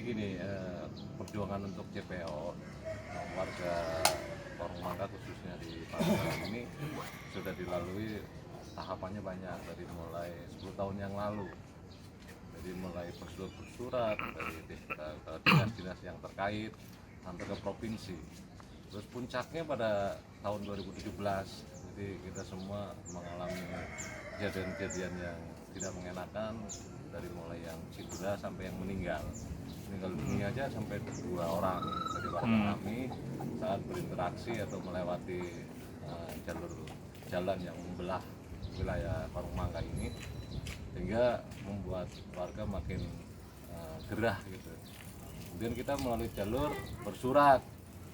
gini, perjuangan untuk JPO warga Parung Mangga khususnya di Palembang ini sudah dilalui tahapannya banyak dari mulai 10 tahun yang lalu. Jadi mulai bersurat dari dinas-dinas yang terkait sampai ke provinsi. Terus puncaknya pada tahun 2017. Jadi kita semua mengalami kejadian-kejadian yang tidak mengenakan, dari mulai yang cedera sampai yang meninggal dunia aja sampai 2 orang dari warga kami saat berinteraksi atau melewati jalur jalan yang membelah wilayah Parung Mangga ini, sehingga membuat warga makin gerah gitu. Kemudian kita melalui jalur bersurat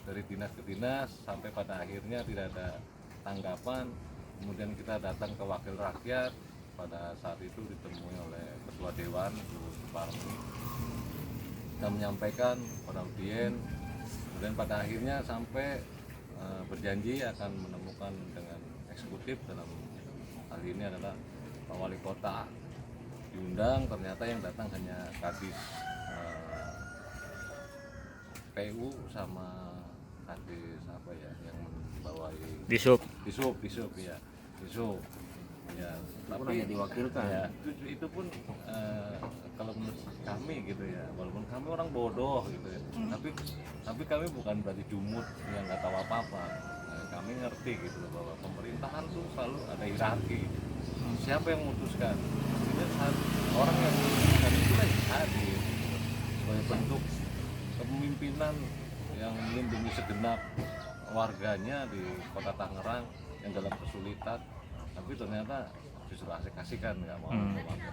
dari dinas ke dinas sampai pada akhirnya tidak ada tanggapan. Kemudian kita datang ke wakil rakyat, pada saat itu ditemui oleh Ketua Dewan Bu Suparmi. Kita menyampaikan pada audien, kemudian pada akhirnya sampai berjanji akan menemukan dengan eksekutif, dalam hal ini adalah Pak Wali Kota. Diundang, ternyata yang datang hanya Kadis PU sama Kadis apa ya yang membawahi Disub ya, Disub ya, tapi hanya diwakilkan ya, itu pun kalau menurut kami gitu ya, walaupun kami orang bodoh gitu ya, tapi kami bukan berarti jumut yang nggak tahu apa-apa. Kami ngerti gitu loh bahwa pemerintahan tuh selalu ada hierarki. Siapa yang memutuskan? Tidak orang yang memutuskan itu kan hadir sebagai bentuk kepemimpinan yang melindungi segenap warganya di Kota Tangerang yang dalam kesulitan, tapi ternyata justru asik-asikan, nggak mau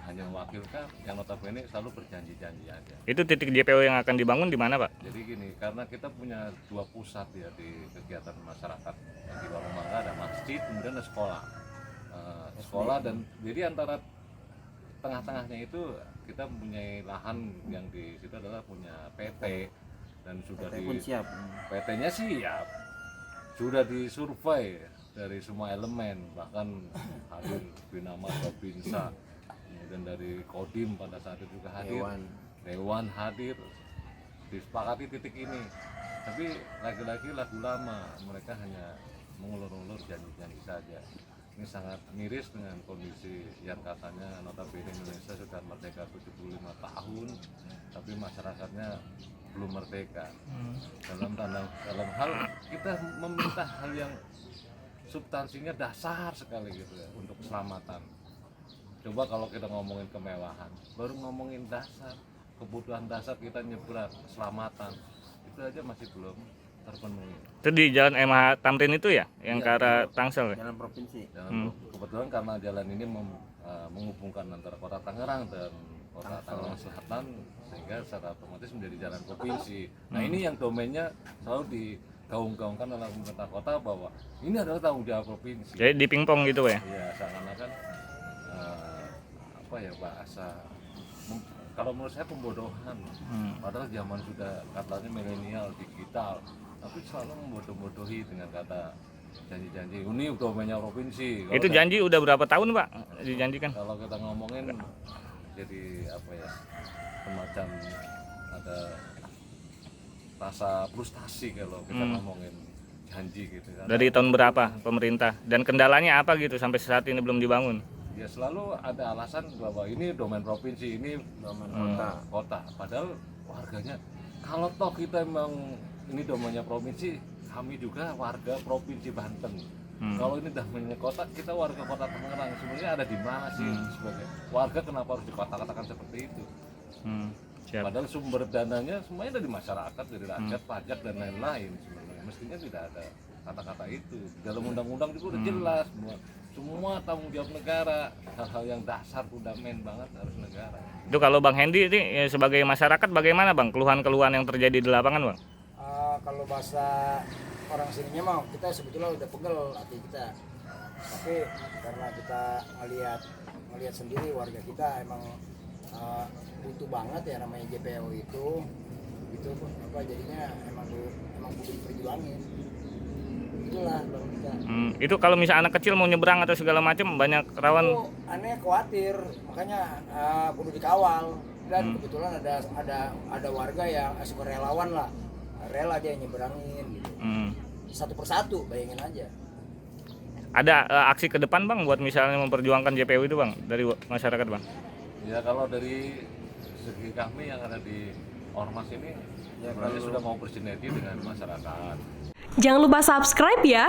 hanya mewakilkan, yang notabene selalu berjanji-janji aja. itu titik JPO yang akan dibangun di mana, Pak? Jadi gini, karena kita punya 2 pusat ya di kegiatan masyarakat. Di Parung Mangga ada masjid, kemudian ada sekolah. Sekolah, dan jadi antara tengah-tengahnya itu kita mempunyai lahan yang di situ adalah punya PT, dan sudah siap. PT-nya siap, sudah disurvei dari semua elemen, bahkan hadir Binama Robinsa, kemudian dari Kodim pada saat itu juga hadir, Dewan hadir, disepakati titik ini. Tapi lagi-lagi lagu lama, mereka hanya mengulur-ulur janji-janji saja. Ini sangat miris dengan kondisi yang katanya notabene Indonesia sudah merdeka 75 tahun, tapi masyarakatnya belum merdeka. Dalam hal kita meminta hal yang substansinya dasar sekali gitu ya, untuk keselamatan. Coba kalau kita ngomongin kemewahan, baru ngomongin dasar, kebutuhan dasar kita nyebrang, keselamatan, itu aja masih belum terpenuhi. Itu di Jalan MH Tamrin itu ya, yang ke arah Tangsel ya? Jalan provinsi. Kebetulan karena jalan ini menghubungkan antara Kota Tangerang dan Kota Tangerang Selatan, sehingga secara otomatis menjadi jalan provinsi. Nah ini yang domainnya selalu digaung-gaungkan oleh pemerintah kota bahwa ini adalah tanggung jawab provinsi. Jadi di pingpong gitu ya? Iya, seakan-akan apa ya, bahasa kalau menurut saya pembodohan. Padahal zaman sudah katanya milenial, digital, tapi selalu membodoh-bodohi dengan kata janji-janji. Ini domainnya provinsi. Itu janji udah berapa tahun, Pak, dijanjikan? Kalau kita ngomongin jadi apa ya, semacam ada rasa frustasi kalau kita ngomongin janji gitu kan. Dari tahun berapa pemerintah? Dan kendalanya apa gitu sampai saat ini belum dibangun? Ya selalu ada alasan bahwa ini domain provinsi, ini domain kota. Padahal warganya, kalau toh kita memang ini domainnya provinsi, kami juga warga provinsi Banten. Kalau ini domainnya kota, kita warga Kota Tangerang. Sebenarnya ada di mana sih sebagai warga, kenapa harus dikata-katakan seperti itu? Siap. Padahal sumber dananya semuanya dari masyarakat, dari rakyat, pajak dan lain-lain. Sebenarnya mestinya tidak ada kata-kata itu. Di dalam undang-undang juga udah jelas semua tanggung jawab negara, hal-hal yang dasar fundamental banget harus negara. Itu kalau Bang Hendy ini sebagai masyarakat bagaimana, Bang, keluhan-keluhan yang terjadi di lapangan, Bang? Kalau bahasa orang sininya mah kita sebetulnya udah pegel hati kita, tapi karena kita ngelihat sendiri warga kita emang butuh banget ya namanya JPO itu apa jadinya emang kudu diperjuangin. Itulah Bang kita. Itu kalau misalnya anak kecil mau nyebrang atau segala macam banyak rawan. Itu aneh khawatir, makanya kudu dikawal. Dan kebetulan ada warga yang relawan lah, rela dia nyeberangin gitu. Satu persatu, bayangin aja. Ada aksi ke depan bang buat misalnya memperjuangkan JPU itu bang dari masyarakat bang? Ya kalau dari segi kami yang ada di Ormas ini sebenarnya sudah mau bersinergi dengan masyarakat. Jangan lupa subscribe ya.